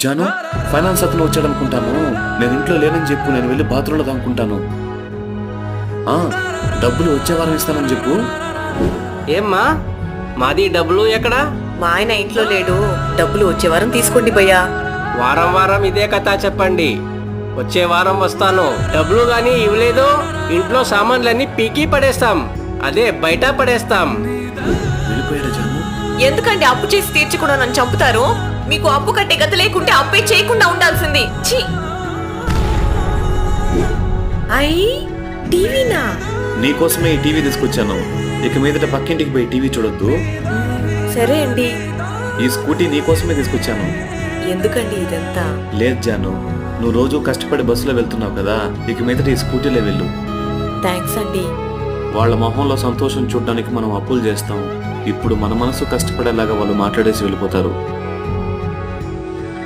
Janu, finance అతను వచ్చాడనుకుంటాను. నేను ఇంట్లో లేనని చెప్పు, నేను వెళ్ళి బాత్రూంలో దాక్కుంటాను. డబ్బులు వచ్చే వారం ఇస్తానని చెప్పు. ఏమ్మా మాది డబ్బులు ఎక్కడా? మా ఆయన ఇంట్లో లేడు, డబ్బులు వచ్చే వారం తీసుకోండి భయ్యా. వారం వారం ఇదే కథ చెప్పండి. వచ్చే వారం వస్తాను. డబ్బులు గానీ ఇవ్వలేదు, ఇంట్లో సామాన్లన్నీ పీకి పడేస్తాం, అదే బయట పడేస్తాం. వెళ్ళిపోయాడు జాను. ఎందుకంటే అప్పు చేసి తీర్చకుండా నన్ను చంపుతారు? మీకు అప్పు కట్టే గత లేకుంటే అప్పే చేయకుండా ఉండాల్సింది. ఛీ! అయ్యి టీవీనా? నీకోసమే ఈ టీవీ తీసుకొచ్చాను. ఇక మీదట పక్కింటికి పోయి టీవీ చూడొద్దు. సరే అండి. ఈ స్కూటీ నీకోసమే తీసుకొచ్చాను. ఎందుకండి ఇదంతా? లేదు జాను, నువ్వు రోజు కష్టపడి బస్సులో వెళ్తున్నావు కదా, ఇక మీదట ఈ స్కూటీలో వెళ్ళు. థ్యాంక్స్ అండి. వాళ్ళ మొహంలో సంతోషం చూడడానికి మనం అప్పులు చేస్తాం. ఇప్పుడు మన మనసు కష్టపడేలాగా వాళ్ళు మాట్లాడేసి వెళ్ళిపోతారు.